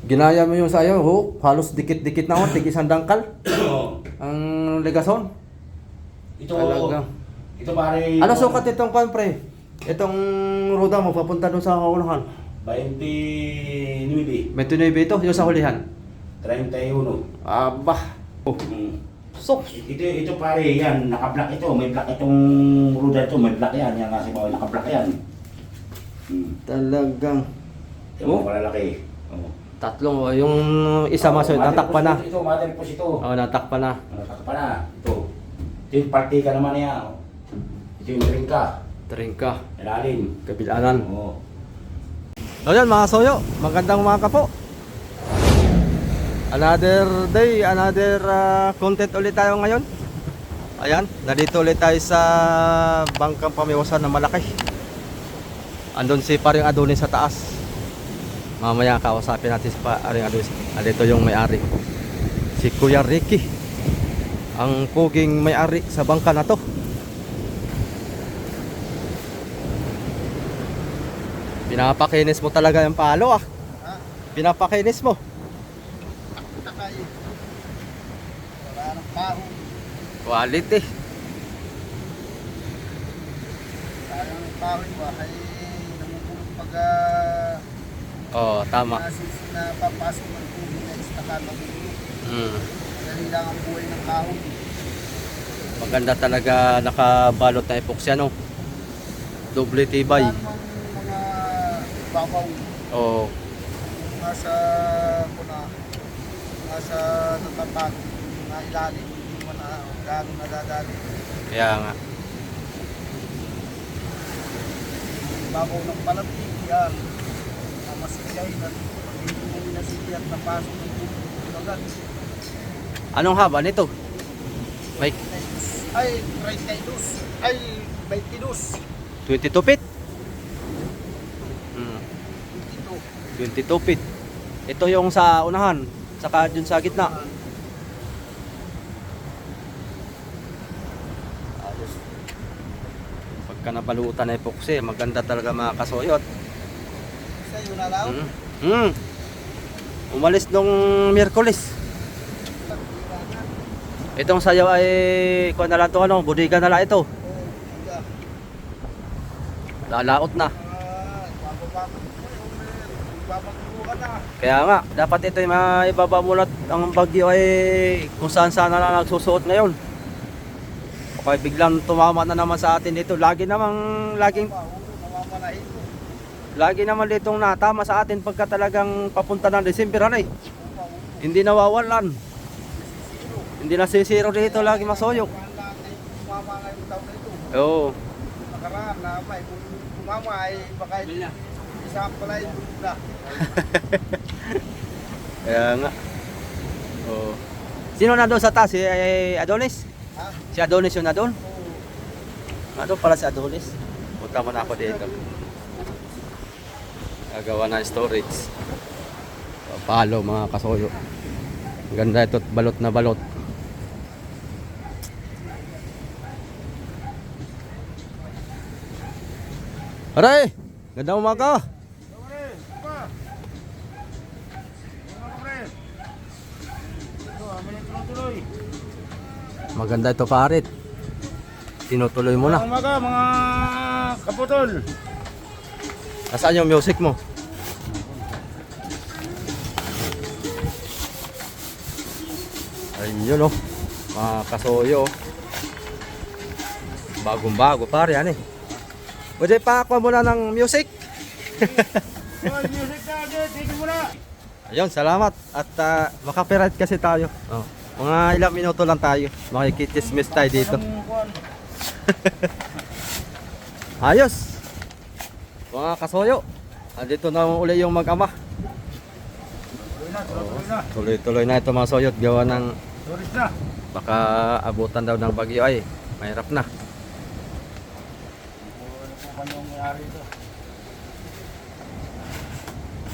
Ginaya mo yung sayo, ho? Halos dikit-dikit na ho, tig-isang dangkal. Ang legason. Ito, Talaga. ito pare. Ano sukat itong pre? Itong ruda mo papunta doon sa unahan. 29. May tunoy ito, yung sa hulihan. 31. Aba. Oh. So, Ito pare, yan, naka-block ito. May block itong ruda ito, may block yan. Yan kasi bawal naka-block yan. talagang Ito, malalaki. tatlong, yung isa maso, natakpan na. Ito, mother post ito. Oh, natakpan na. Natakpan na. Ito. Ito yung partika naman niya. Ito yung drink-ka. Tringka, Ilalim. kabilanan. Oo. So yan mga soyo, magandang umaga po. Another day, another content ulit tayo ngayon. Ayan, nandito ulit tayo sa bangkang pamiwasan na malaki. Andun si paring Adonis sa taas. Mamaya kausapin natin si paring Adonis. Andito yung may-ari, si Kuya Ricky, ang puging may-ari sa bangka na to. Pinapakinis mo talaga yung palo ah. Pinapakinis mo. Takay. Wala nang pahon. Quality. Sayang ng pahon ba ay namumulong pag Oh, tama. na papasok ng tubig na istakan mabulong. Madali lang ang buhay ng kahon. Maganda talaga nakabalot na epoxy ano. Doble tibay. Wala namang mga babaw. Oh, Nasa natapat na ilalim. Hindi mo na gano'n nadadali. kaya nga. Babaw ng palapit yan. Masigay na pag hindi mo nasigay at napasok ng tubig agad. Anong haba nito? May Ay, 32. Ay, 22. 22 feet. Dito. 22 feet. Ito yung sa unahan, saka dun sa gitna. Ayos. Pagka nabalutan na epoxy, maganda talaga mga kasoyot. Sa'yo na lang. Umalis nung Miyerkules. Itong sayaw ay kuha na lang ito, ano, budiga na lang ito. Lalaot na. Kaya nga, dapat ito yung maibabamulat ang bagyo ay kung saan saan na lang nagsusuot ngayon. Okay, biglang tumama na naman sa atin dito. Lagi naman ditong natama sa atin pagka talagang papunta ng December ano eh. Hindi nawawalan. Hindi nasisiro dito lagi masoyok. Oo. Nakaraan na may kumama ay baka isa pala yung bula. Kaya nga. Oo. Sino na doon sa taas? Si Adonis? Ha? Si Adonis yun na doon? Ano pala si Adonis? Punta mo na ako dito. Gagawa ng storage. Palo mga kasoyo. Ganda ito, balot na balot. Aray! Ganda umaga! Maganda ito parit. Tinutuloy mo na. Umaga mga kaputol. Nasaan yung music mo? Ayun oh. Mga kasoyo. Bagong bago pare yan eh. Pwede pa ako muna ng music. Music na agad, tigil mo na. Ayun, salamat. At makapirat kasi tayo. Oh. Mga ilang minuto lang tayo. Makikichismis tayo dito. Ayos. Mga kasoyo. Andito na uli yung mag-ama. Tuloy-tuloy na ito mga soyot. Gawa ng baka abutan daw ng bagyo ay mahirap na. Anong nangyari ito?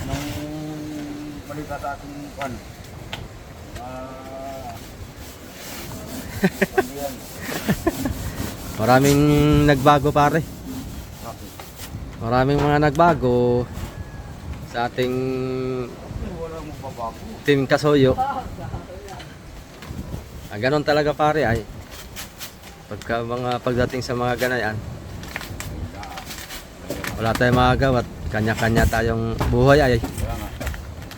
Anong balita sa ating kwan? Maraming nagbago pare. Maraming mga nagbago sa ating Team Kasuyo. Ganon talaga pare ay. Pagdating sa mga ganayan, wala tayong magagawa at kanya-kanya tayong buhay ay.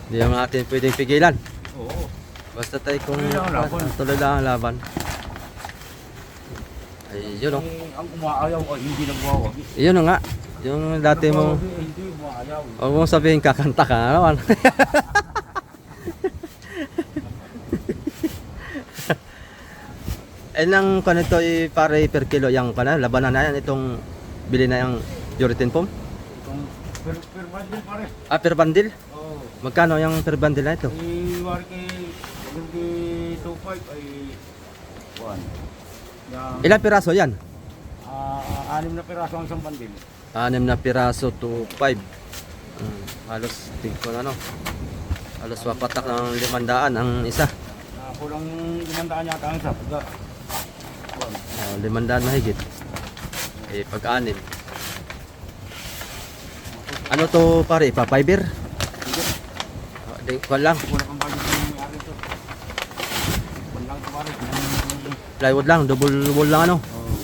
Hindi naman natin pwedeng pigilan. Oo. Basta tayo kung Tuloy lang ang laban. tuloy lang ang laban. Ay, yun o. Ang umaayaw ay hindi nagwawagi. Yun o nga. Yung dati mo, Hindi umaayaw. huwag mong sabihin kakanta ka na naman. Ilang kanito pare per kilo yung kana labanan na yan itong bili na yung Puritan Foam? Itong per bundle pare. Ah, per bundle? Oo. Magkano yung per bundle na ito? Wari kay 25 ay 1. Yang Ilang piraso yan? 6 na piraso ang isang bundle. 6 na piraso to 5. Halos tingko na no. Halos wapatak ng 500 ang isa. Kulang 500 yata ang isa. Pagka 500 mahigit. Eh pag-anim. Ano to pare? Pa-fiber? Di ko lang. wala kang budget ng may-ari ito. Wala lang ito pare. Plywood lang, double wall lang ano.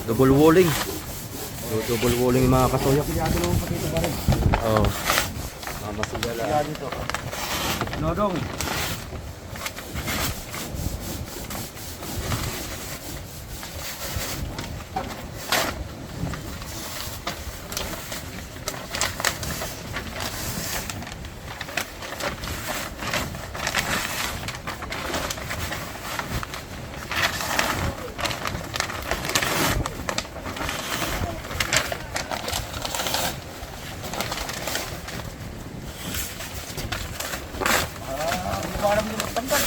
Double walling. Double walling yung mga kasuyo. Piliado naman pati ito pare. Oh. Masigala. Piliado ito. Nodong. Hindi ko alam yung magtanggal.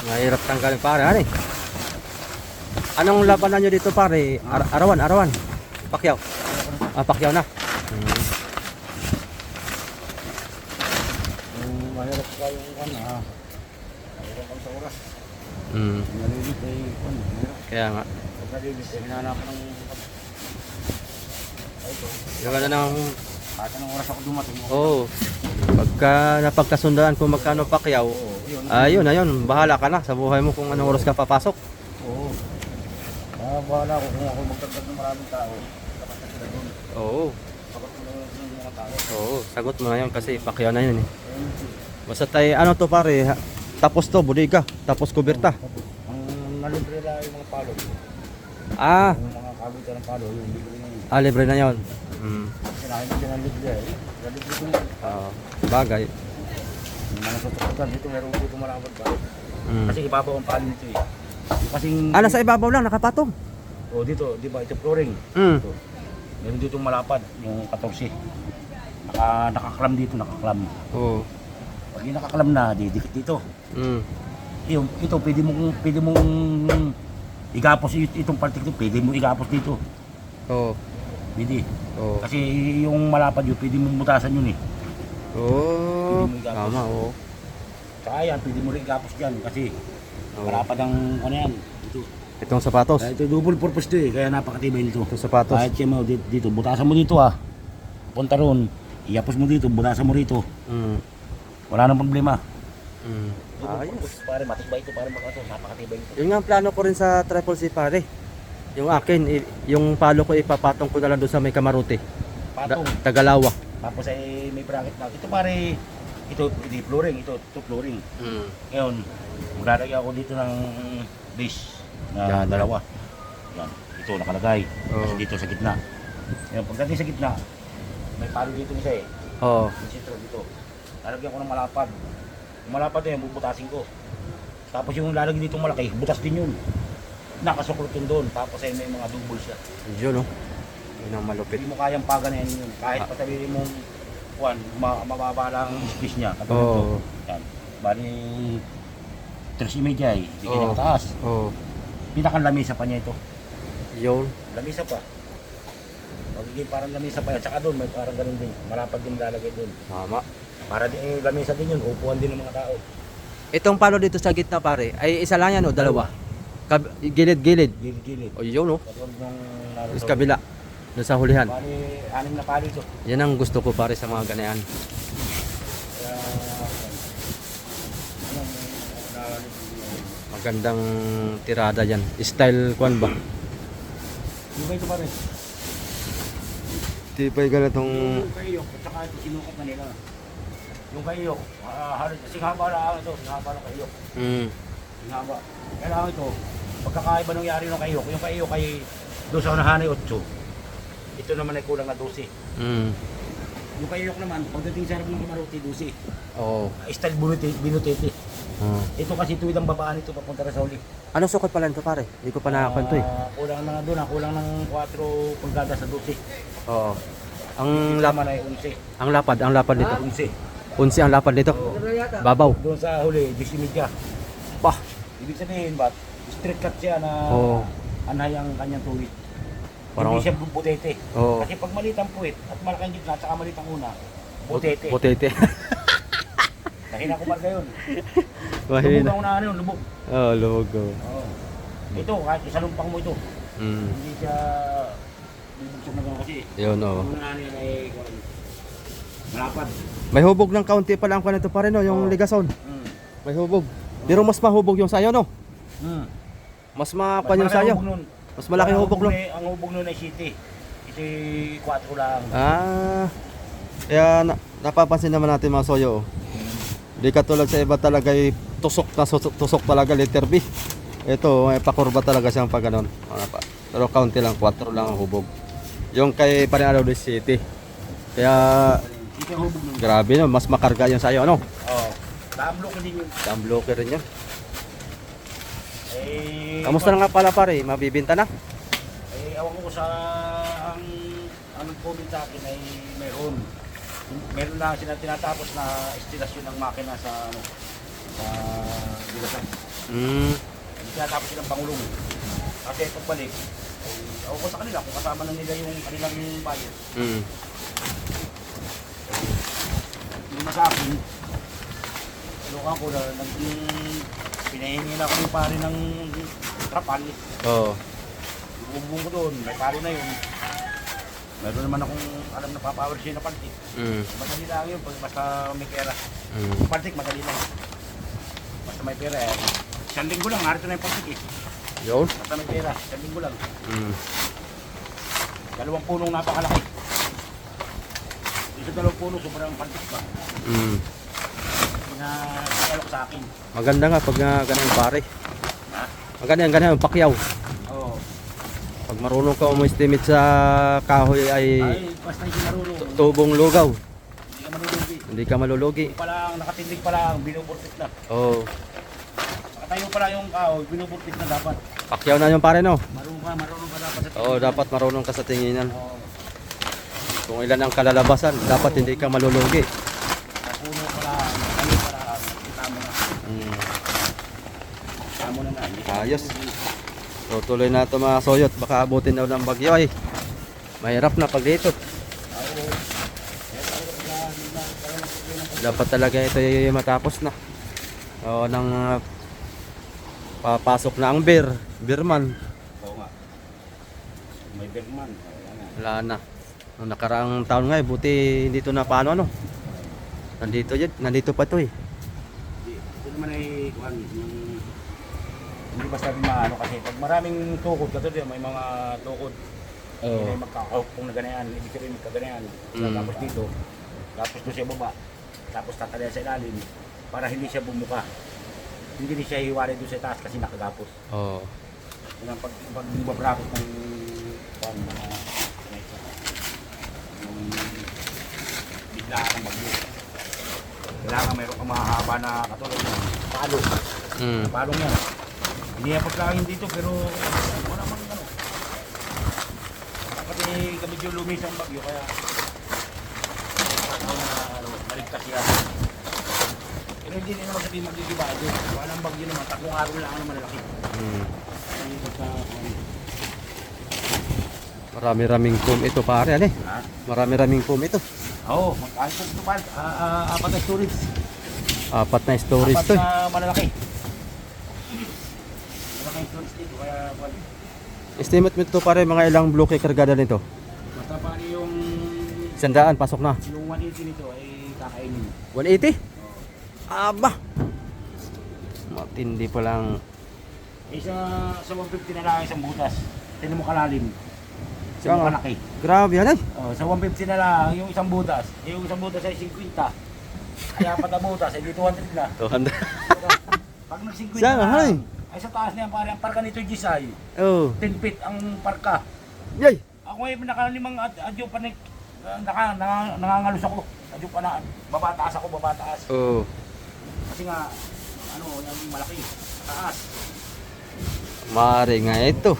Mahirap tanggalin pare, ano eh? Anong labanan nyo dito pare? Arawan. Pacquiao. Ah, Pacquiao na. Mahirap ka yung mahirap kang sa oras. Mm. Nalilit ay mahirap. Kaya nga. Pag nalilit ay hinahanapan ng Yung ano nang kahit anong oras ako dumating. oh. Pagka napagkasundan kung magkano Pacquiao, ayun, bahala ka na sa buhay mo kung anong oras ka papasok. Oo. Bahala ko kung ako magdagdag ng maraming tao. Dapat na sila doon. Oo. Dapat mo lang yung mga tao. Oo, sagot mo na yun kasi Pacquiao na yun eh. Basta tayo, ano to pare, tapos to, bodega, tapos kuberta. Ang nalibre lang yung mga palo. Ah, Yung mga kabutan ng palo, yung libre na yun. libre na yun. Sinahin mo din ang libre eh. Nalibre ko yun. Oo, bagay. Yung mga tutukan dito, meron dito malabad pa. Mm. Kasi ibabaw ang palo nito eh. Yung kasing... Nasa ibabaw lang, nakapatong. O dito, di ba? Ito flooring. Mm. Ito. Meron dito malapad, yung 14. Nakaklam dito, nakaklam. Oo. Pag yung nakaklam na, didikit dito. Mm. Yung, ito, pwede mong igapos itong partik dito, pwede mo igapos dito. Oo. Pwede. Oo. Kasi yung malapad yun, pwede mong butasan yun eh. Oo. Pwede mo igapos. Tama, oo. Saka yan, pwede mo rin igapos dyan kasi Oo. malapad ang ano yan. Ito. Itong sapatos. Ito double purpose to eh, kaya napakatibay nito. Itong sapatos. Kahit siya mo dito, butasan mo dito ah. Punta ron, iapos mo dito, butasan mo rito. Mm. Wala nang problema. Mm. Double Ayos. purpose, pare, matibay ito, pare makato, napakatibay nito. Yun nga ang plano ko rin sa Triple C pare. Yung akin, yung palo ko ipapatong ko na lang doon sa may Kamaruti. Patong. Tagalawa. Tapos ay may bracket na. Ito pare, ito hindi flooring, ito flooring. Mm. Ngayon, maglalagay ako dito ng base na Yan. dalawa. Yan, ito nakalagay. Oo. Kasi dito sa gitna. Ngayon, pagdating sa gitna, may palo dito isa eh. Oo. Yung sentro dito. Lalagyan ko ng malapad. Yung malapad na yun, bubutasin ko. Tapos yung lalagyan dito malaki, butas din yun. Nakasuklot yun doon. Tapos ay may mga double siya. Yun oh. Yun ang malupit. Hindi mo kayang paganayan yun. Kahit patabihin mong mababa lang ang space niya. Katulad Oo. ito. Yan. Bali, 3.5 ay. Hindi kanya Oo. mataas. Oo. Pinakalamisa pa niya ito. Yun. Lamisa pa. Magiging parang lamisa pa yan. Tsaka doon, may parang ganun din. Malapad din lalagay doon. Tama. Para din, lamisa din yun. Upuan din ng mga tao. Itong palo dito sa gitna pare, ay isa lang yan o dalawa? Gilid-gilid. Gilid-gilid. O yun o. Katulad nung Sa kabila. Doon sa hulihan. Bali, 6 na palo ito. Yan ang gusto ko pare sa mga ganayan. Kaya, Magandang tirada yan. Style kwan ba? Yung ba ito pare? Di ba ganitong... Yung kaiyok, at saka ito sinukot na nila. Yung kaiyok, singhaba lang ito, singhaba ng kaiyok. Singhaba. Kailangan ito, pagkakaiba nangyari ng kaiyok, yung kaiyok ay doon sa unahan ay 8. Ito naman ay kulang na 12. Yung kaiyok naman, pagdating sa harap ng kamaruti, 12. Oo. Style binutete. Ito kasi tuwid ang babaan ito papunta na sa uli. Ano sukat pala nito pare? Hindi ko pa nakakwento eh. Kulang na doon, kulang ng 4 pulgada sa 12. Oo. Ang Laman ay 11. ang lapad nito. 11. 11 ang lapad nito. Babaw. Doon sa huli, 10 Bah. Ibig sabihin ba, straight cut siya na Oo. anay ang kanyang tuwid. Parang- Hindi siya butete. Oo. Kasi pag maliit ang puwit at malaking gitna at saka maliit ang una, butete. Butete. Kahina ko marga yun. Lubog Mahina. ang unahan yun, lubog. Oo, lubog. Oo. Ito, kahit isalumpang mo ito, Mm. hindi siya bubugsog na gano'n kasi. Yun oo. Yung unahan yan ay malapad. May hubog ng kaunti pa lang pa nito pare no, yung Oo. ligason. Mm. May hubog. Pero mas mahubog yung sayo no. Mm. Mas mapan yung sayo. Mas malaki Ang hubog no. Ang hubog nun ay city. Ito 4 lang. Ah. Kaya napapansin naman natin mga soyo. Oh. Di katulad sa iba talaga ay tusok na tusok talaga letter B. Ito may pakurba talaga siyang pag ganun. Ano pa. Pero kaunti lang 4 lang ang hubog. Yung kay Parinalo City. Kaya Ito ang hubog nun. grabe no, mas makarga yung sayo ano. Oo. Damlo ko din yun. Dam blocker rin yun. Kamusta Kamusta na nga pala pare? Mabibinta na? Awan ko sa ang nag-comment sa akin ay meron na sila tinatapos na istilasyon ng makina sa sa bigasan. Tinatapos silang pangulong. Kasi pagbalik, awan ko sa kanila kung kasama na nila yung kanilang bayad. Yung sa akin, lukan ko na pinahingi na ako yung pare ng trapal. Oo. Bubong ko doon, may pare na yun. Meron naman akong alam na papower siya na pantik. Madali lang yun, basta may pera. Pantik, madali lang. Basta may pera eh. Isang linggo lang, narito na yung pantik eh. Yun? Basta may pera, isang linggo lang. 2 punong napakalaki. Dito 2 puno, sobrang pantik pa. Pinalok sa akin. Maganda nga pag ganun pare. Ha? Maganda yung pakyaw. Oo. Pag marunong ka umu-estimate sa kahoy ay Ay, basta hindi marunong. tubong lugaw. Hindi ka marunong. Hindi ka malulugi. Pa lang, nakatindig pa lang, binuburtit na. Oo. Nakatayo pa lang yung kahoy, binuburtit na dapat. Pakyaw na yung pare no. Marunong ka dapat sa Oo, dapat marunong ka sa tinginan. Oo. Kung ilan ang kalalabasan, dapat hindi ka malulugi. Napuno pa lang, tayo pa lang, tamo na. Tamo na na. Ayos. So tuloy na ito mga soyot. Baka abutin daw ng bagyo ay. Mahirap na pag dito. Dapat talaga ito yung matapos na. O nang papasok na ang beerman. Oo nga. May Bergman. Ayan na. Wala na. Nung nakaraang taon nga buti dito na paano ano. Nandito pa ito eh. Ito naman ay kuhan, yung hindi basta maano kasi pag maraming tukod, katulad yan, may mga tukod. Oo. May magkakaupong na ganayan, ibig sabihin magkaganayan. Tapos dito, tapos doon siya baba, tapos tatalayan sa ilalim para hindi siya bumuka. Hindi siya hiwalay doon sa taas kasi nakagapos. Oo. Yun ang pag babrakot ng kuhan, mga yung biglaan ng bagyo. Kailangan mayroon kang mahahaba na katulad ng palo. Palong yan. Hindi yan pagkain dito pero wala mang ano. Dapat eh kami yung lumis ang bagyo kaya maligtas siya. Pero hindi rin naman sabihin magdidiba doon. Walang bagyo naman, 3 araw lang naman malaki. Marami-raming foam ito pare ano eh. Ha? Marami-raming foam ito. Oo, magkano ito pa? 4 na storage. 4 na storage 4 to. na malalaki. Malaking storage dito kaya wala. Estimate mo ito pare mga ilang bloke kargada nito. Basta paano yung 100 pasok na. 180 nito ay kakainin. 180? Aba. Matindi pa lang. Sa 150 na lang isang butas. Tingnan mo kalalim. Kaya Sa nga. malaki. Grabe yan ay. Oh, sa 150 na lang yung isang butas. Yung isang butas ay 50. Kaya apat na butas, ay di 200 na. 200. Pag nag-50 Siya nga, na hay. ay sa taas na yan pare, ang parka nito Gisay. Oh. 10 feet ang parka. Yay. Ako ay nakalimang adyo pa nangangalus ako. Adyo pa na, babataas ako, babataas. Oh. Kasi nga, ano, yan malaki. Taas. Mare nga ito.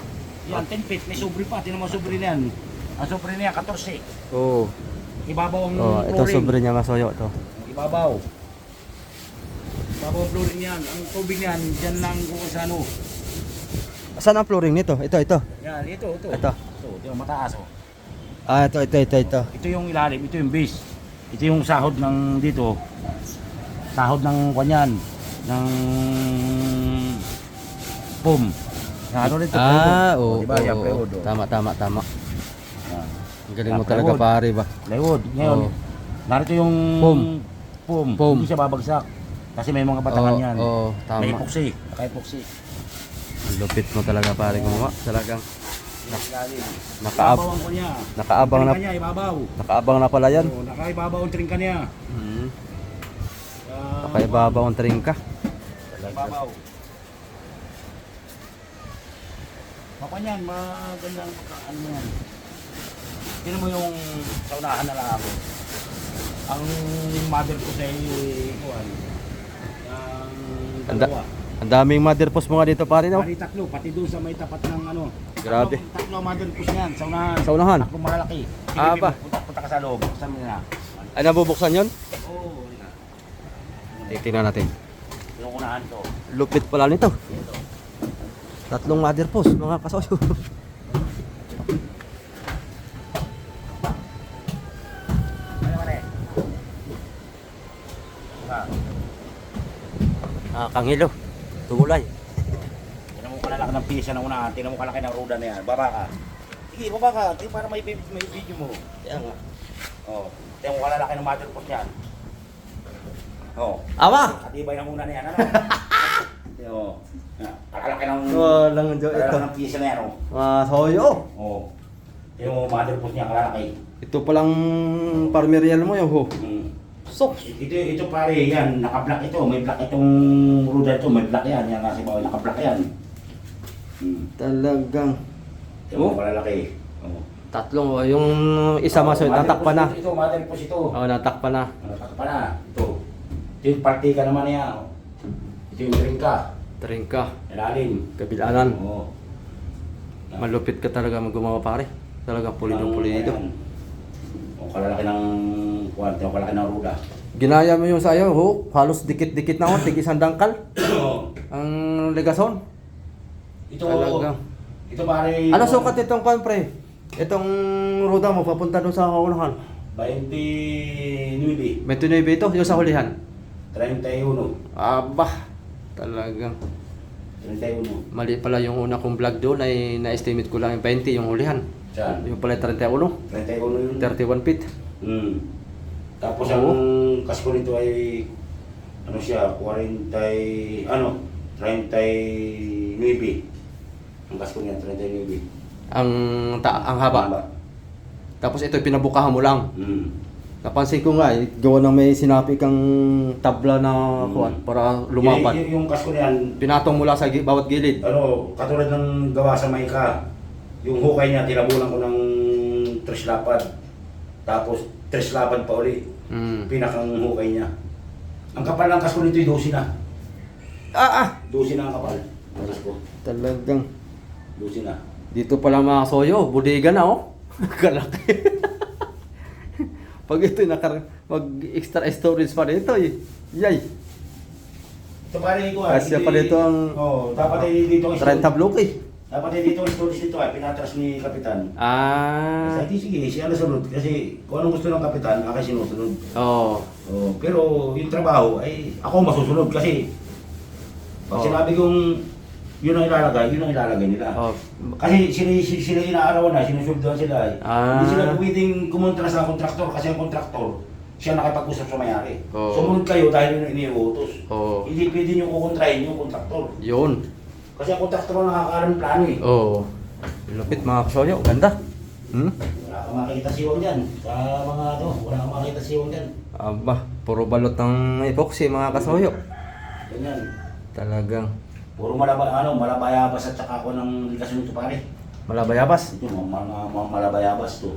Yan, 10 feet, may sobre pa. Tinan mo sobre na yan. Ang sobre na yan, 14. Oh. Ibabaw ang Oh, ito flooring. sobre niya masoyo to. Ibabaw. Ibabaw ang flooring yan. Ang tubig niyan, dyan lang kung sa ano. Saan ang flooring nito? Ito. Yan, ito. Ito. Ito, mataas oh. Ah, ito. Ito yung ilalim, ito yung base. Ito yung sahod ng dito. Sahod ng kanyan. Ng boom. Ano rin ito? Ah, oo. Diba? Yan, plywood. Oh. Tama. Yan. Ang galing mo Ah, talaga plywood. pare ba? Plywood. Ngayon, Oo. narito yung Boom. Boom. Hindi siya babagsak. Kasi may mga batangan yan. Oo, May tama. epoxy. Naka-epoxy. Ang lupit mo talaga pare gumawa. Talagang Ilalim. Nakaab- Ibabaw ang kanya. nakaabang na Trinka niya, ibabaw. nakaabang na pala yan. Oo, nakaibabaw ang trinka niya. Hmm. Ah, Nakaibabaw ang tringka. Ibabaw. Baka niyan, magandang ano mo yan. Tignan mo yung sa unahan na lang ako. Ang mother ko sa kuwan. Ang dalawa. Ang daming mother post mo nga dito pare no? Pari tatlo, pati doon sa may tapat ng ano. Grabe. Tatlo mother ko niyan sa unahan. Sa unahan? Tatlong malalaki. Ah, ba? Punta ka sa loob. Saan mo na? Ay nabubuksan yon? Oo. Tingnan natin. Yung unahan to. Lupit pala nito. Ito. Tatlong mother post mga kasoyo. Ano man eh? Kangilo. Tugulay. Tingnan mo kalaki ng pisa ng unahan. Tingnan mo kalaki ng ruda na yan. Baba ka. Sige, baba ka. Tingnan para may video mo. Kaya nga. Oh. Tingnan mo kalaki ng mother post niyan. Oh. Awa! Katibay na muna na yan. Ano? Tingnan mo. Kalalaki ng... Walang jo Kalalaki ito. ng pisa na yan. Oh. Masoyo. Oh. Tingnan mo mother post niya kalalaki. Ito palang parmerial mo yung ho. Hmm. Sok. Ito pare, yan, naka-black ito. May black itong ruda ito, may black yan. Yan kasi bawal, naka-black yan. Talagang. Ito mo, malalaki. Oh. Tatlong, yung isa masoyo, Mother natakpan na. post Ito, mother post ito. Oo, natakpan na. Natakpan na. Ito. Ito yung partika naman na yan. Oh. Ito yung drinka. Tringka. Ilalim. Kabilanan. Oo. Malupit ka talaga gumawa pare. Talagang pulido-pulido. O kalalaki ng kwarto, kalalaki ng ruda. Ginaya mo yung sayo, ho. Halos dikit-dikit na ho. Tig-isang dangkal. Oo. Ang legason. Ito, Talaga. ito pare. Ano sukat itong kwan, pre? Itong ruda mo papunta doon sa unahan. 29. May tunoy ito, yung sa hulihan. 31. Aba, talagang 31. mali pala yung una kong vlog doon ay na-estimate ko lang yung 20 yung hulihan. Saan? Yung pala 31, 31 yun. 31 feet. Tapos Oo. ang kasko nito ay ano siya, 39. Ang kasko niya 39. Ang haba. Tapos ito pinabukahan mo lang. Mm. Napansin ko nga, gawa ng may sinapi kang tabla na kuwan para lumapan. Yung kasko niyan, Pinatong mula sa bawat gilid. ano, katulad ng gawa sa Maika. Yung hukay niya, tinabulan ko ng 3 lapad. Tapos 3 lapad pa uli. Pinakang hukay niya. Ang kapal ng kasko nito ay 12 na. 12 na ang kapal ng kasko. Talagang. 12 na. Dito pala mga soyo, bodega na oh. Kalaki. Pag ito mag-extra storage pa dito eh. Yay. Ito pare ko Kasya pa dito ang dapat ay dito ang 30 block eh. Dapat ay dito ang storage dito ay pinatras ni Kapitan. Ah. Kasi sige, siya na sunod kasi kung anong gusto ng Kapitan, ako sinusunod. Oh. Pero yung trabaho ay ako masusunod kasi pag sinabi kong yun ang ilalagay nila. Oh. Kasi sila inaarawan na, sinusundan sila eh. Ah. Hindi sila pwedeng kumontra sa kontraktor kasi ang kontraktor, siya nakipag-usap sa may-ari. Oo. Sumunod kayo dahil yun iniuutos. Oo. Hindi pwede nyo kukontrahin yung kontraktor. Yun. Kasi ang kontraktor ang nakakaalam ng plano eh. Oo. Lupit mga kasoyo. Ganda. Hmm? Wala kang makikita siwang dyan. Sa mga ano, wala kang makikita siwang dyan. Aba, puro balot ng epoxy mga kasoyo. Ganyan. Talagang Puro malabayabas at saka ako ng ligasyon nito pare. malabayabas. Ito, mga malabayabas to.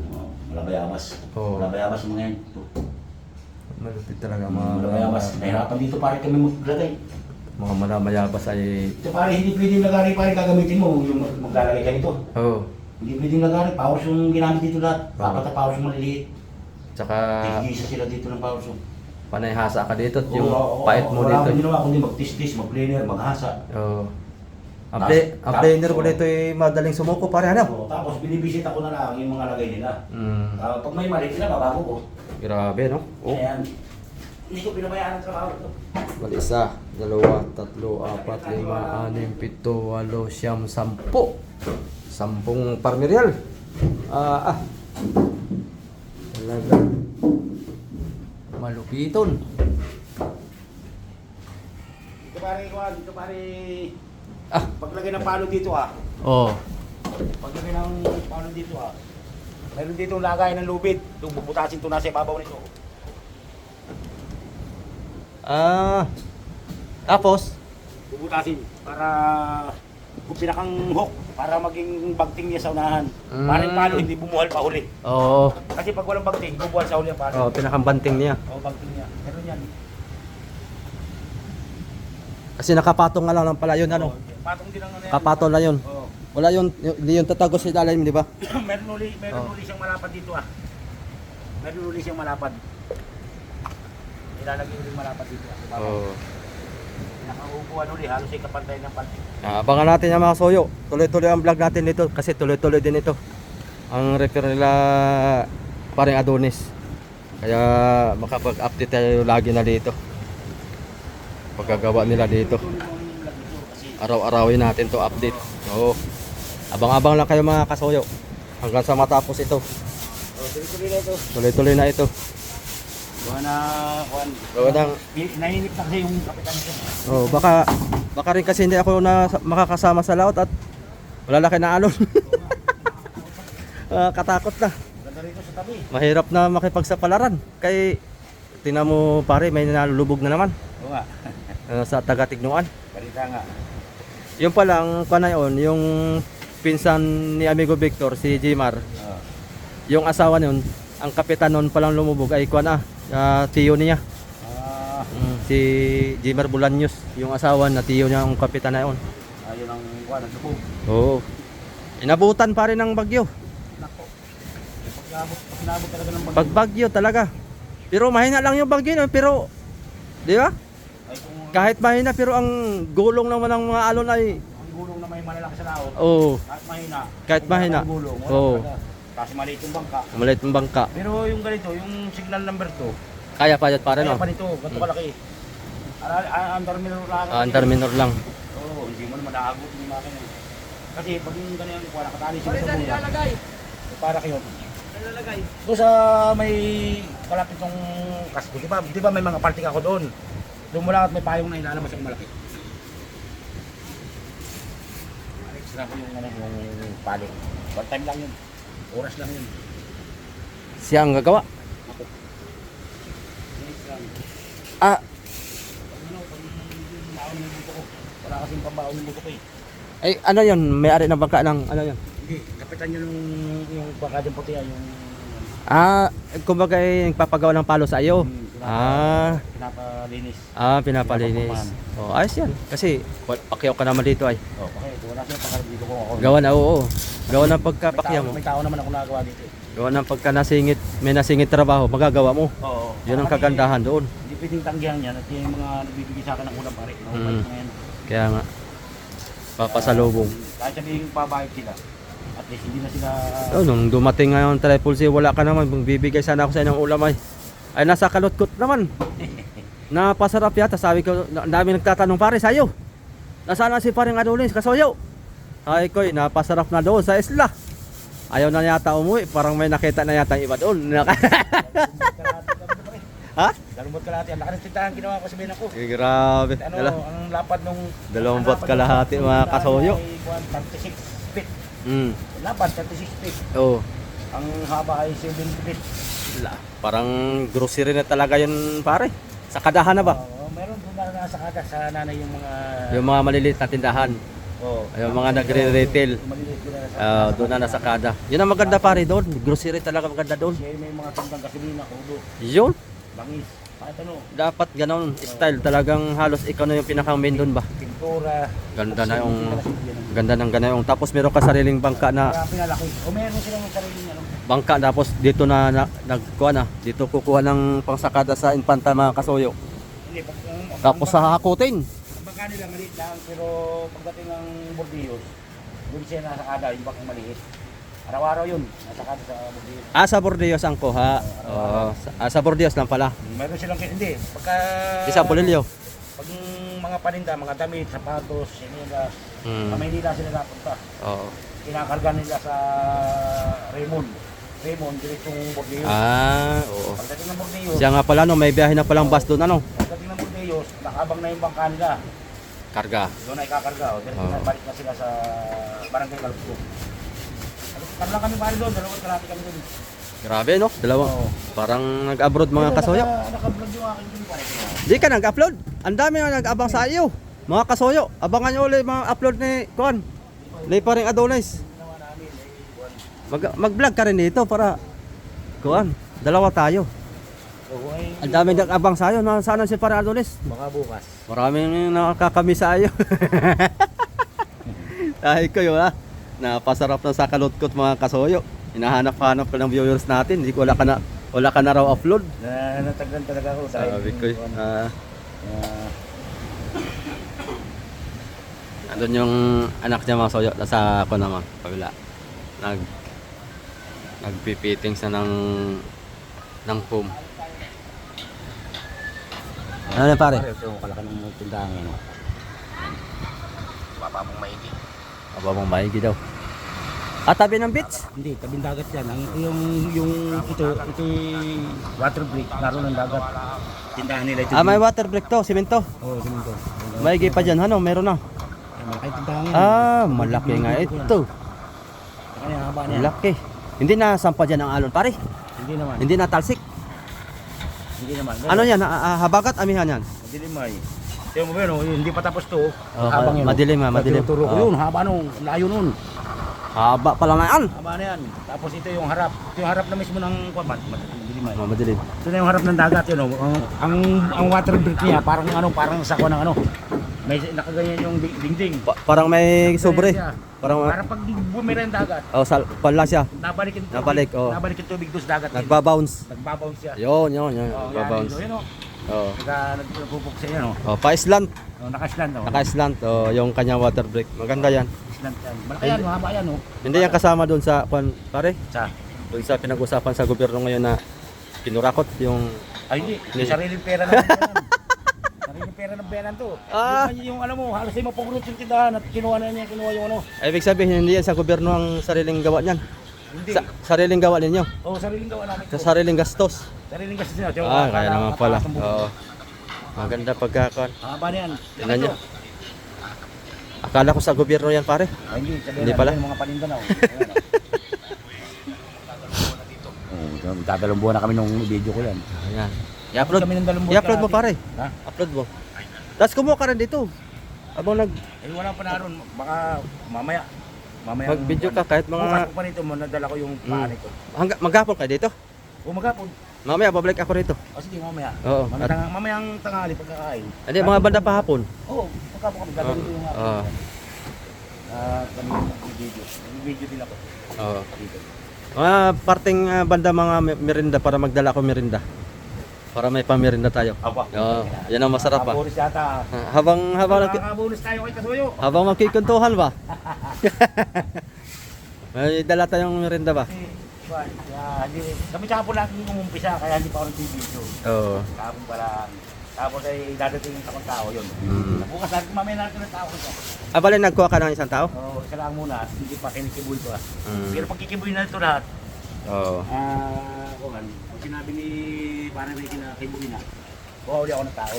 Malabayabas. Oo. Malabayabas mga yan. Ito. Malupit talaga Malabayabas. Nahirapan dito pare kami maglagay. mga malabayabas ay Ito pare, hindi pwedeng lagari pare gagamitin mo yung maglalagay ka nito. oh. Hindi pwedeng lagari. Powers yung ginamit dito lahat. Dapat na powers yung maliliit. Tsaka Tigisa sila dito ng powers. panayhasa ka dito at yung Oo, pait mo wala dito. akong ginawa kundi mag-tis-tis, mag-planer, maghasa. Oo. Ang Tas- planer ko oo. dito ay madaling sumuko pare ano? Oo, tapos binibisit ako na lang yung mga lagay nila. Mm. Pag may mali, pinababago ko. Grabe no? Oh. Ayan. Hindi ko pinabayaan ang trabaho ito. Bali isa, dalawa, tatlo, apat, lima, anim, pito, walo, siyam, sampo. Sampung parmeryal. Talaga. Malupiton. Dito pare, Juan, dito pare. Ah. Paglagay ng palo dito Oh. Paglagay ng palo dito Meron dito lagay ng lubid. Ito, bubutasin ito nasa ibabaw nito. Tapos, Bubutasin para kung pinakang hook para maging bagting niya sa unahan. Para yung palo hindi bumuhal pa huli. oo. Kasi pag walang bagting, bubuhal sa huli ang palo. Oh, pinakambanting niya. Bagting niya. Meron yan. Kasi nakapatong nga lang lang pala yun ano. Patong din ang ano yan. Kapatong na yun. Oo. Wala yun, hindi yun tatagos sa ilalim, di ba? meron uli siyang malapad dito Meron uli siyang malapad. Ilalagay uli malapad dito Oo. Nakaupuan uli, halos ay kapantay ng panty. Abangan natin yung mga soyo. Tuloy-tuloy ang vlog natin dito kasi tuloy-tuloy din ito. Ang refer nila paring Adonis. Kaya makapag-update tayo lagi na dito. Pagkagawa nila dito. Araw-arawin natin to update. Oo. Abang-abang lang kayo mga kasoyo. Hanggang sa matapos ito. Tuloy-tuloy na ito. Tuloy-tuloy na ito. Buwan na, Juan. Buwan ng- Nainip na kasi yung kapitan nito. Oh, baka rin kasi hindi ako na makakasama sa laot at malalaki na alon. Katakot na. Ganda rito sa tabi. Mahirap na makipagsapalaran. Kay tingnan mo pare, may nalulubog na naman Oo nga. sa taga-Tignuan. Balita nga. Yung palang panayon, yung pinsan ni Amigo Victor, si Jimar, Oo. yung asawa nun, ang kapitan nun palang lumubog ay tiyo niya. Si Jimar Bulanyos, yung asawa na tiyo niya ang kapitan na yun. Ayun ang Juan, ang lubog. Oo. Inabutan pa rin ng bagyo. Nako. Pag-inabot talaga ng bagyo. Pag bagyo talaga. Pero mahina lang yung bagyo nun, pero di ba? Ay kung Kahit mahina pero ang gulong naman ng mga alon ay ang gulong na may malalaki sa laot, oh, kahit mahina. Kahit kung mahina. ang gulong, wala Oo. talaga. Kasi maliit yung bangka. maliit ng bangka. Pero yung ganito, yung signal number 2, Kaya pa yan pare kaya no. pa nito, ganito kalaki. Under minor lang. Under minor lang. Oo, hindi mo naman naagot yung makina. Kasi pag yung ganyan, wala nakatali sila sa buya. Para kayo. Doon sa may kalapit ng kasko, di ba may mga parting ako doon? Doon mo lang at may payong na ilalabas yung malaki. Extra ko yung, yung paling. One time lang yun. Oras lang yun. Siya ang gagawa. Ako. Next lang. Ah, Pag yung baon ng buto ko. Wala kasing pambaon ng buto ko eh. ay ano yun? May-ari ng bangka ng ano yun? Hindi, kapitan yun yung baka dyan puti yung... Kumbaga ay nagpapagawa ng palo sa iyo. Pinapalinis. Pinapalinis. Oh, ayos yan. Kasi pakyaw ka naman dito ay. Oh, okay. Wala siya pagka dito ko ako. Gawa na, oo. Gawa ng pagkapakyaw mo. May tao naman ako nagawa dito. Gawa ng pagka nasingit, may nasingit trabaho, magagawa mo. Oo. Yun ang kagandahan doon. Hindi pwedeng tanggihan yan at yung mga nagbibigay sa akin ng ulam pare. Kaya nga, papasalubong. Kahit sabihin pabayad sila. At least hindi na sila... Oh, nung dumating ngayon Triple C, wala ka naman. Bibigay sana ako sa inyong ulam ay nasa kalutkot naman. Napasarap yata. Sabi ko, ang dami nagtatanong pare sa'yo. Nasaan na si paring Adonis Kasoyo? Ay koy, napasarap na doon sa isla. Ayaw na yata umuwi. Parang may nakita na yata iba doon. Ha? Dalawang kalahati. Ang laki ng tindahan ginawa ko sa binan ko. Grabe. Ano, Dala. ang lapad nung... Dalawang ang bot lapad kalahati, nung mga tindahan kasoyo. ay 36 feet. Mm. Lapad, 36 feet. Oh. Ang haba ay 7 feet. Parang grocery na talaga yun pare. Sa kadahan na ba? Meron doon na nasa kada sa nanay yung mga... Yung mga maliliit na tindahan. Oh, Yung mga nagre-retail. maliliit doon na nasa Doon na nasa kada. Yun ang maganda pare doon. Grocery talaga maganda doon. Siya may mga tindang gasolina, udo, Yun. bangis, kahit ano, Dapat ganon style. Talagang halos ikaw na yung pinaka main doon ba? pintura. Ganda na yung... Ganda ng ganda yung. Tapos meron ka sariling bangka na... Kaya pinalaki. O meron silang sariling ano. Bangka tapos dito na, nagkuha na. Dito kukuha ng pangsakada sa infanta mga kasoyo. Hindi, Tapos sa hakutin. ang bangka nila maliit lang, pero pagdating ng Bordillos, doon siya nasa kada, yung bangkang maliit. Araw-araw yun, nasa kada sa Bordillos. Sa Bordeos ang kuha. Oo. Sa Bordeos lang pala. Meron silang, hindi, pagka... Isa Bolilio. Pag mga paninda, mga damit, sapatos, sinilas, Hmm. sa Maynila sila napunta. Oo. Kinakarga nila sa Raymond. Raymond, diretsong Bordillos. Oo. Pagdating ng Bordillos, Siya nga pala no, may biyahe na palang bus doon ano. pagdating ng Bordillos, nakabang na yung bangka nila. Karga. Doon ay kakarga. O, diretso Oo. na balik na sila sa Barangay Calpo. Kami lang kami pare doon, dalawang kalahati kami doon. Grabe no, dalawa. Oo. Parang nag-abroad mga kasoyo. Naka-vlog yung aking doon pare. Di ka nag-upload. Ang dami na nag-abang sa iyo. Mga kasoyo, abangan nyo ulit mga upload ni Kuan. Ni paring Adonis. Ginawa namin ay buwan. Mag-vlog ka rin dito para Kuan. Dalawa tayo. Oo ay Ang dami nag-abang sa iyo. Nasaan si paring Adonis? baka bukas. Maraming nakakami sa iyo. Dahil ko yun ha. Napasarap na sa kalutkot mga kasoyo. Hinahanap-hanap ko ng viewers natin. Hindi ko wala ka na raw upload. Natagdan talaga ako dahil Sabi ko andun yung anak niya mga soyo. Nasa ako naman. Pabila. Nagpipittings na ng foam. Ano na pare? Ito kalaki ng tindahan ano. Papa mong maigi. Aba mong maigi daw. Tabi ng beach? Hindi, tabing dagat yan. Ang yung ito water break, naroon ng dagat. Tindahan nila ito. May water break to, simento. Oo, siminto. Maigi pa dyan, ano? Meron na. Malaki tindahan yan. Malaki nga ito. Kaya haba niya. Malaki. Hindi na sampa dyan ang alon, pare. Hindi naman. Hindi na talsik. Hindi naman. Ano yan? Habagat, amihan yan? Madilim ay. Tingnan mo ba yun, oh, hindi pa tapos to. Oh, Habang yun. madilim, madilim. Tinuturo ko Oh. yun, haba nung, layo nun. Haba pala na yan. Haba na yan. Tapos ito yung harap. Ito yung harap na mismo ng madilim ay. Madilim. Ito na yung harap ng dagat yun. Oh. Ang water break niya parang parang sa ng ano. May nakaganyan yung dingding. Parang may sobre. Ganyan siya. Parang, Para pag bumira yung dagat, pala siya. nabalik yung tubig. Nabalik, oh. Nabalik yung tubig doon sa dagat. Nagbabounce. Nagbabounce siya. Yun. Oh, Nagbabounce. yan, yun, oh. Oo. Nagpupuk sa yan, oh. Pa-island. Oh, naka-island, oh. Naka-island. Yung kanyang water break. Maganda yan. Island yan. Malaki yan, mahaba yan, oh. Hindi yan kasama doon sa, pare? Sa? Doon sa pinag-usapan sa gobyerno ngayon na kinurakot yung... Ay, hindi. Yung sariling pera ng bayanan. Sariling pera ng bayanan to. Yung alam mo, halos ay mapagulot yung tindahan at kinuha na niya, kinuha yung ano. Ibig sabihin, hindi yan sa gobyerno ang sariling gawa niyan. Hindi. Sariling gawa ninyo. Oh, sariling gawa namin Sa to. sariling gastos. Sariling gastos niya. Kaya naman pala. Oo. Maganda pagkakon. Haba na yan. Tingnan nyo. Akala ko sa gobyerno yan, pare. Ay, hindi. Hindi pala. Yung mga paninda na. Dadalawang buwan na kami nung video ko yan. Ayan. I-upload. Kami ng dalawang buwan I-upload mo, pare. Ha? Upload mo. Tapos kumuha ka rin dito. Abang Eh, wala pa na ron. Baka mamaya. Mamaya. mag-video ka kahit Bukas mga... ko pa nito mo, nadala ko yung paani ko. Maghapon ka dito. O magapon. Mamaya, babalik ako rito. O sige, mamaya. Oo. Mamayang tanghali pagkakain. Hindi, mga banda pa hapon. Oo, magkapon kami. Gagawin ko yung Oo. kami yung video. Yung video din ako. Oo. Dito. Mga parting banda mga merinda para magdala ko merinda. Para may pamerinda tayo. Aba. Oo. Yan ang masarap ba. Nakabulis yata. Habang Nakabulis tayo kay Kasuyo. habang magkikuntuhan ba? May dala tayong merinda ba? Kami kahapon lang yung umumpisa kaya hindi pa ako nag-video. Oo. Kahapon pa lang. Tapos ay dadating yung takong tao yun. Bukas natin mamaya natin ng tao ito. Bale, nagkuha ka ng isang tao? Oo, isa lang muna. Hindi pa kinikibuy ko. Mm. Pero pag kikibuy na ito lahat, Oo. kuhan, pag sinabi ni parang may kay Bulina, uli ako ng tao.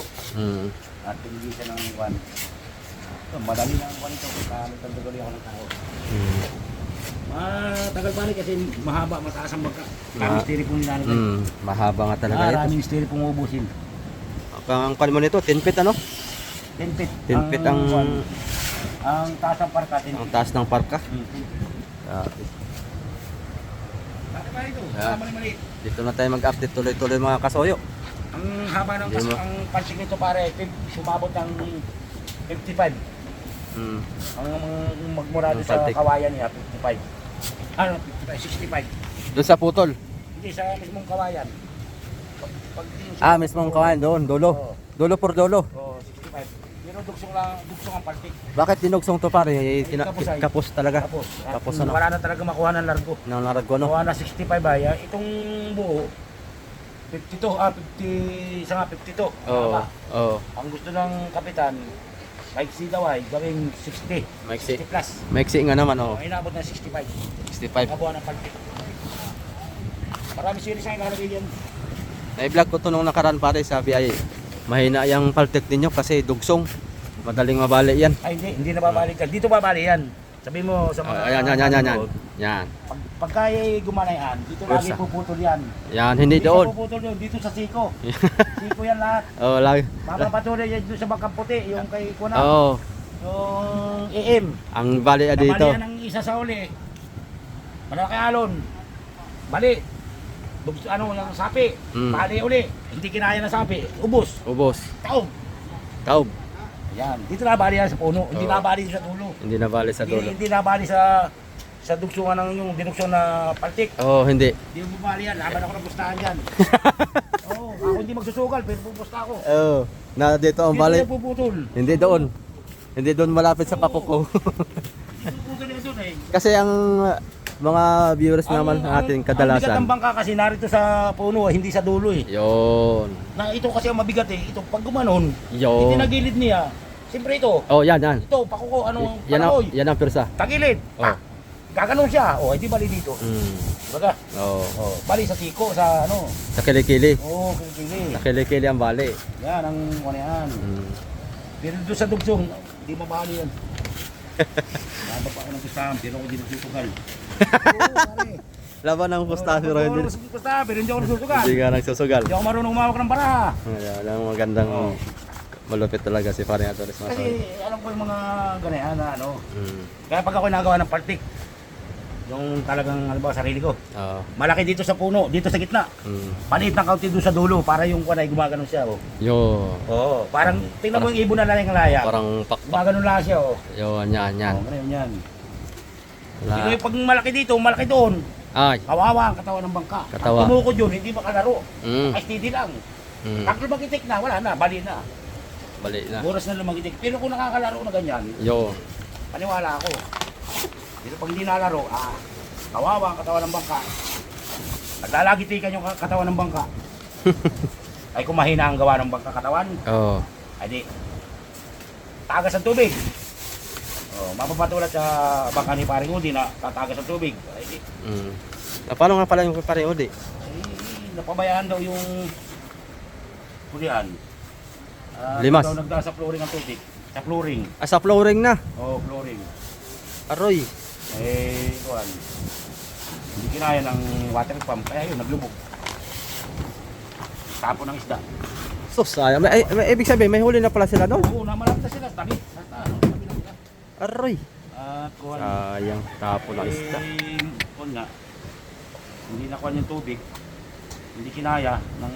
At pinili siya ng kuhan. Madali na ang kuhan ito, nagtagdagali ako ng tao. Matagal pa rin kasi mahaba, mataas ang bangka. Maraming stiri pong nilalagay. Mahaba nga talaga ito. Maraming stiri pong ubusin. Ang pan mo nito, 10 feet ano? 10 feet. 10 feet ang taas ng parka. 10 ang feet. taas ng parka. Dati pa ito, Yeah. maliit. Dito na tayo mag-update tuloy-tuloy mga kasoyo. Ang haba ng Hindi mo. ang pansik nito pare, sumabot ng 55. Ang magmura doon Ang sa paltik. kawayan niya, 55. Ano, 55, 65. Doon sa putol. Hindi, sa mismong kawayan. Mismong kawayan doon, dulo. Oo. Dulo por dulo. Oo, 65. Pero dugsong ang paltik. Bakit dinugsong to pare? Kapos ay. Kapos talaga. Tapos, Tapos ano? wala na talaga makuha ng largo. Nang naragwa no? Kuha na 65 ay, itong buo, 52, 50, isa nga 52. Oo. Tama. Oo. Ang gusto ng kapitan, maiksi daw ay gawing 60, Maiksi. 60 plus. Maiksi nga naman oh. Ay inabot na 65. 65. Nabuha ng paltik. Marami series ang ilalagay yan. Na-vlog ko to nung nakaraan pare sabi ay mahina yung paltek ninyo kasi dugsong. Madaling mabali yan. Ay hindi na babalik ka. Dito babalik yan. Sabi mo sa mga... Ayan. Yan. Pagka gumana yan, dito lagi Pwersa. puputol yan. Yan, hindi Dito doon. puputol yun, dito sa siko. Siko yan lahat. Oh, lagi. Mapapatuloy yan doon sa Bangkang Puti, yung kay Kuna. Oh, Yung EM. ang bali dito. Nabali yan ang isa sa uli. Malaki alon. Bali. Ano, yung sapi. Bali uli. Hindi kinaya ng sapi. Ubos. Ubos. Taob. Taob. Yan. Dito nabali yan sa puno. Hindi Oo. nabali sa dulo. Hindi na bali sa dulo. Hindi nabali sa dugsungan ng yung dinuksyon na paltik. Oh, hindi. Hindi mo bali yan. Laban ako ng pustahan dyan. Oo. Ako hindi magsusugal pero pupusta ako. Oh, na dito ang Dito bali. nagpuputol. Hindi doon. Hindi doon malapit sa pakuko. Puputol yan doon eh. Kasi ang mga viewers naman natin Ang bigat kadalasan. ng bangka kasi narito sa puno, hindi sa dulo eh. Yon. Na ito kasi ang mabigat eh. Ito pag gumanon, Yon. itinagilid niya. Siyempre ito. Oh, yan. Ito, pakuko, ano, Yan ang, palakoy. yan ang persa. Tagilid. Oh. Gaganon siya. O, hindi bali dito. Baga. Oh. O, bali sa siko, sa ano. Sa kilikili. Oo, kili. Sa kilikili ang bali. Yan, ang ano yan. Pero doon sa dugsong, hindi mabali yan. Nababa pa ako ng pustahan, pero ako hindi nagsusugal. Oo, pare. Laban ng pustahan pero hindi. Pustahan, pero hindi ako nagsusugal. Hindi ka nagsusugal. Hindi ako marunong umawak ng baraha. Ayan, ang magandang Oh. malupit talaga si Paring Adonis Kasi Masoy. alam ko yung mga ganayan na ano. Mm. Kaya pag ako nagawa ng paltik, yung talagang halimbawa sarili ko, Oo. malaki dito sa puno, dito sa gitna. Maliit na kaunti doon sa dulo para yung kunay gumagano siya. Oh. Yo. Oo, parang tingnan mo yung ibon na lang laya. Parang pakpak. Gumagano lang siya. Oh. Yo, yan. Oo, ganun yan. Wala. Ito yung pag malaki dito, malaki doon. Ay. Kawawa ang katawan ng bangka. Katawan. Pag tumukod yun, hindi makalaro. Mm. Ay, steady lang. Mm. Pag lumagitik na, wala na, bali na. Bali na. Oras na lumagitik. Pero kung nakakalaro na ganyan, Yo. paniwala ako. Pero pag hindi nalaro, kawawa ang katawan ng bangka. Naglalagitikan yung katawan ng bangka. Ay kung mahina ang gawa ng bangka katawan, Oh. ay di, tagas ang tubig. Oh, mapapatulat sa bangka ni Paring Udi na tatagas ang tubig. Ay di, Paano nga pala yung Paring Udi? napabayaan daw yung kulian. Limas. Daw nagdaan sa flooring ang tubig. Sa flooring. Sa flooring na. Oh, flooring. Aroy. Kuhan. Hindi kinaya ng water pump, kaya yun, naglubog. Tapo ng isda. So, sayang. May ibig sabihin, may huli na pala sila doon. Oo, namalap na sila, tabi. Tabi na sila. Aroy. At kuhan. Sayang. Tapo ng isda. Kuhan nga. Hindi nakuha yung tubig. Hindi kinaya ng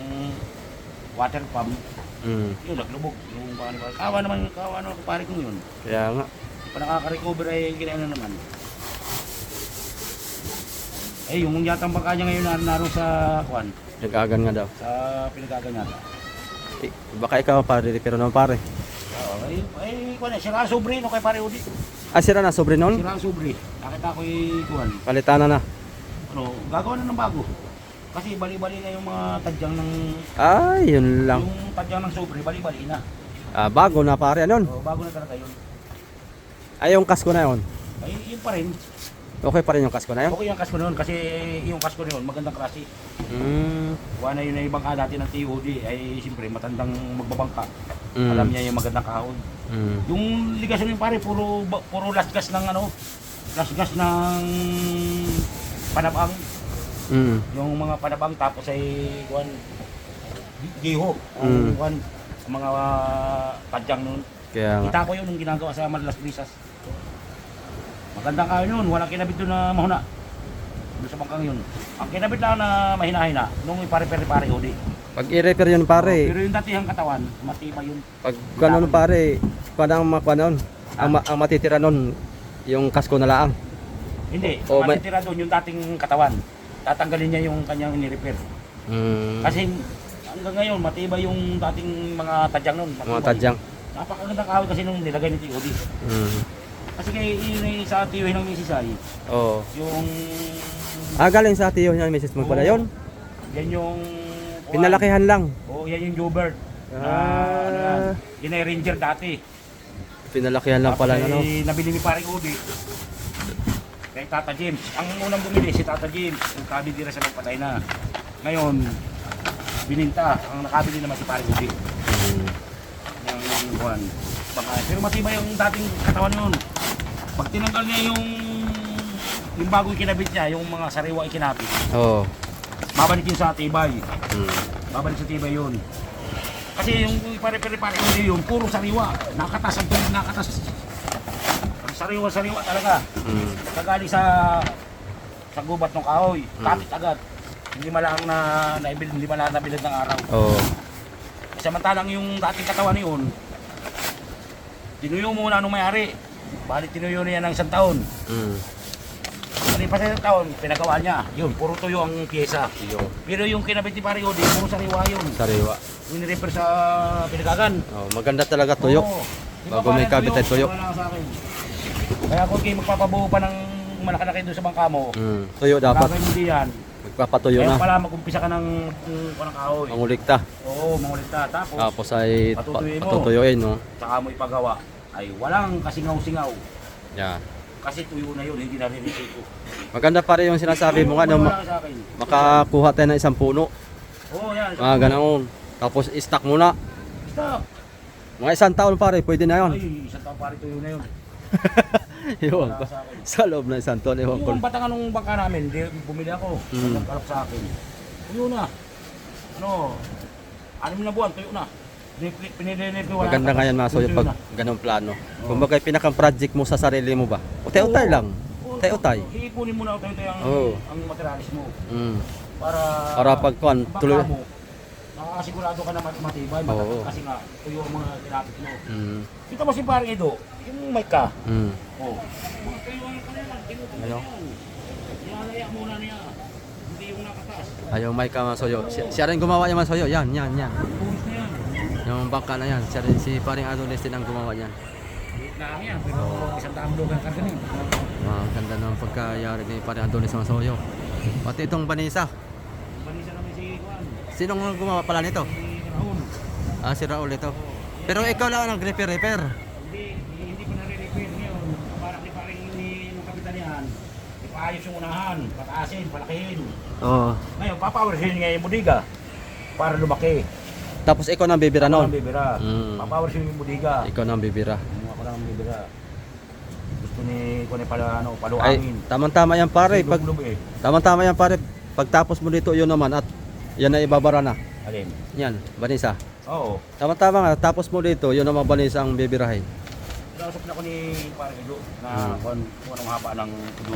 water pump. Yun, naglubog. Yung kawa naman pare kong yun. Kaya nga. Pa nakaka-recover ay ginaya na naman. Yung yatang bangka niya ngayon naroon sa kuhan. Nag-agan nga daw. Sa pinagkaganyata. Baka ikaw pare, pero naman pare. Oo, kuhan eh, sira ang sobre no kay Pare Udi. Sira na sobre noon? Sira ang sobre. Nakita ko kuhan. Palitan na. Ano, gagawa na ng bago. Kasi bali-bali na yung mga tadyang ng Ay, yun lang. yung tadyang ng sobre, bali-bali na. Bago na pare, anon? Bago na talaga yun. Ay, yung kasko na yun. Ay, yun pa rin. Okay pa rin yung kasko na yun? Okay ang kasko na yun kasi yung kasko na yun magandang klase. Wala na yun na ibang dati ng TOD ay siyempre matandang magbabangka. Alam niya yung magandang kahon. Yung ligasyon yung pare puro lasgas ng ano, lasgas ng panabang. Yung mga panabang tapos ay kuan giho ang kuan mga tadyang nun. Kaya nga. Kita ko yun nung ginagawa sa Madalas Brisas. Magandang kahon yun, walang kinabit doon na mahuna. Doon sa bangkang yun. Ang kinabit lang na mahina-hina nung ipare-pare udi. Pag i-repair yun pare, Pero yung datihang katawan, matibay yun. pag gano'n pare, parang makuha ang matitira nun, yung kasko na laang. Hindi, O, may- matitira doon yung dating katawan. Tatanggalin niya yung kanyang ni-repair. Kasi hanggang ngayon, matibay yung dating mga tadyang nun. Mga matibay. tadyang. Napakagandang kahoy kasi nung nilagay ni TOD. Kasi kay yun ay sa tiyohin ng misis ay, Oo. yung... Galing sa tiyo niya, Mrs. mo pala yun. Yan yung... Pinalakihan lang. Oo, yan yung Joubert. Ano yan? Yun ay Ranger dati. Pinalakihan lang pala, Tapos ano. ay nabili ni Paring Udi. Kay Tata James. Ang unang bumili si Tata James. Yung kabidira siya ng patay na. Ngayon, bininta. Ang nakabili naman si Paring Udi. Yung buwan. Pero matibay yung dating katawan yun. Pag tinanggal niya yung bagong kinabit niya, yung mga sariwa ikinapit, Oo. babalik yun sa tibay. Babalik sa tibay yun. Kasi yung pare-pare hindi yun, puro sariwa. Nakatas ang tulad, nakatas. Sariwa-sariwa talaga. Kagaling sa gubat ng kahoy. Kapit agad. Hindi malang hindi malang nabilad ng araw. Oo. Samantalang yung dating katawan yun, tinuyo muna nung may-ari. Balik tinuyo niya ng isang taon. Palipas sa isang taon, pinagawa niya. Yun, puro tuyo ang pyesa. Pero yung kinabit ni Paring Udi, puro sariwa yun. Sariwa. Yung ni-refer sa pinagagan. Oh, maganda talaga tuyo. Oo. Di ba Bago may parang kabit ay tuyo. wala lang sa akin. Kaya kung kayo magpapabuo pa ng malaki-laki doon sa bangka mo, Tuyo dapat. gagawin mo din yan. Magpapatuyo Kaya na. pala mag-umpisa ka ng kahoy. Mangulikta. Oo, mangulit ka. Tapos ay Patutuyuin mo. patutuyuin, no? Saka mo ipagawa. Ay walang kasingaw-singaw. Yan. Kasi tuyo na yun, hindi na rin-risiko. Maganda pa rin yung sinasabi mo nga, no? Wala sa akin. Makakuha tayo ng isang puno. Oo, yan. Mga ganoon. Tapos i-stack muna. Stop. Mga isang taon pare, pwede na yun. Ay, isang taong pare tuyo na yun. Yun. Wala sa akin. Sa loob ng isang taon, ewan ko. Yung batangan ng bangka namin, bumili ako. Nagkalap sa akin. Tuyo na. Ano? 6 na buwan, tuyo na. Pinilinig ko wala. Maganda nga yan, Maso, yung pag ganong plano. Kumbaga, pinakang project mo sa sarili mo ba? Utay-utay lang. Utay-utay. Iipunin mo na utay-utay ang materialis mo. Para pagkuhan, tuloy. Bangka mo, nakakasigurado ka na matibay. Oo. Kasi nga, tuyo ang mga tinapit mo. Mm. Kita mo si Paring Edo, yung mic ka. Mm. Oh. Mga tuyo ang kanila, tinutuloy Ano? yan. Nilalaya muna niya. Hindi yung nakatas. Ayaw may ka, Masoyo. Siya rin gumawa niya, Masoyo. Yan. Buhos na yan. Yung bangka na yan. Siya rin, si paring Adonis din ang gumawa niyan. Lang yan, pero isang taong lugar ka ganun. Ang ganda ng pagkayari ni paring Adonis Masoyo. Pati itong Vanessa. Banisa namin si Juan, Sinong gumawa pala nito? si Raul. Si Raul ito. Pero ikaw lang ang repair. Hindi ko nare-repair ngayon. Para ni paring ng kapitan yan, ipaayos yung unahan, pataasin, palakihin. Oo. Ngayon, papawersin nga yung budiga para lumaki. Tapos ikaw nang bibira Ako noon. ang bibira. Papawersin yung budiga. Ikaw nang bibira. Ako lang ang bibira. Gusto ni ko ni pala Ay, paluangin. tama-tama yan pare. Lublob eh. Tama-tama yan pare. Pagtapos mo dito yun naman at yan na ibabara na. Alin? Yan, Vanessa. Oo. Tama-tama nga, tapos mo dito, yun naman Vanessa ang bibirahin. Nausap na ko ni Paring Edo na kung anong haba ng dulo.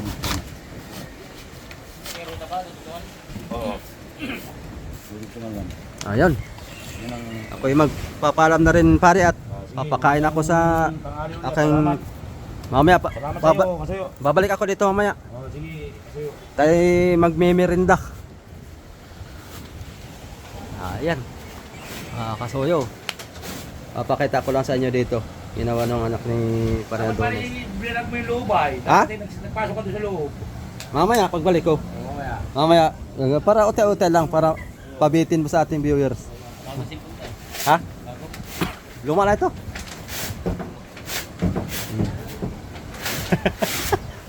Pero ba dito? Oo. Dito na yan. Ayan. Yan ang Ako'y magpapalam na rin pare at papakain ako sa aking mamaya Salamat sa iyo, Kasuyo. babalik ako dito mamaya. Oh, sige, Kasuyo. Tayo magmimerinda. Ayan. Kasuyo. Papakita ko lang sa inyo dito. Ginawa ng anak ni Pare, Paradones. bilag mo yung lubay. Ha? Dati nagpasok ka doon sa loob. Mamaya pagbalik ko. Oo, kaya. Mamaya para uti-uti lang para pabitin mo sa ating viewers. Ha? Luma na ito.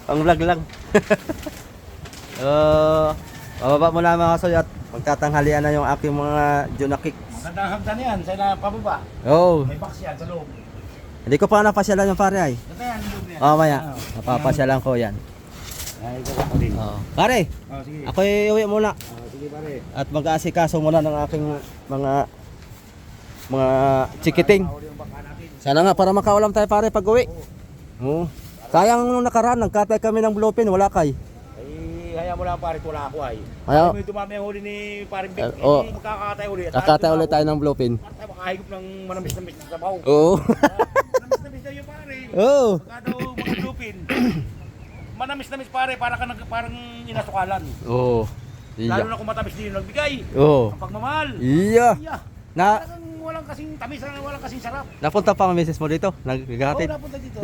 Pang vlog lang. Bababa muna mga kasoy at magtatanghalian na yung aking mga junakik. Magandang hagdan yan, sa na pababa. Oh, May box yan sa loob. hindi ko pa napasyalan yung pare ay. Ganda yan, loob yan. Mamaya, napapasyalan ko yan. Ay, ikaw ako din. Pare, Sige. ako uwi muna. Sige pare. At mag-aasikaso muna ng aking mga chikiting. Mahuli yung baka natin. Sana nga para makaulam tayo pare pag uwi. Oo. Sayang nung nakaraan, nagkatay kami ng bluefin, wala kay. Ay, hayaan mo lang pare, wala ako ay. Ayaw. May dumami ang huli ni paring Vic. Oo. Hindi magkakatay uli. Kakatay ulit tayo ng bluefin. Para tayo makahigop ng manamis-namis na sabaw. Oo. Manamis-namis daw yung pare. Oo. Pagka daw mga lupin. Manamis-namis pare, parang inasukalan. Oo. Lalo Iya. na kung matamis din yung nagbigay. Oo. Ang pagmamahal. Iya. Iya. Na Talagang walang kasing tamis, walang kasing sarap. napunta pa ang misis mo dito, Oo, naggatid. napunta dito.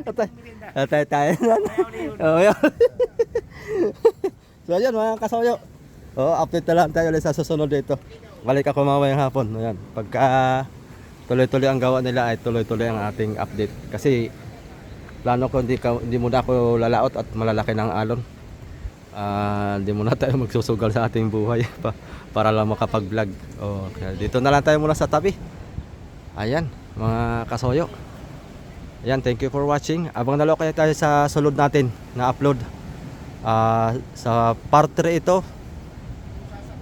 Atay. Merienda. Atay tayo. Ayaw na yun. Oh, yun. So ayun mga kasoyo. Update na lang tayo ulit sa susunod dito. Balik ako mamayang hapon. Ayan. Pagka tuloy-tuloy ang gawa nila ay tuloy-tuloy ang ating update. Kasi plano ko hindi muna ako lalaot at malalaki ng alon. Hindi muna tayo magsusugal sa ating buhay para lang makapag-vlog. Kaya dito na lang tayo muna sa tabi. Ayan, mga kasoyo. Ayan, thank you for watching. Abang dalaw kayo tayo sa sulod natin na upload. Sa part 3 ito.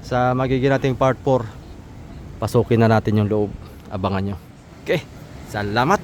Sa magiging nating part 4. Pasukin na natin yung loob. Abangan nyo. Okay, salamat.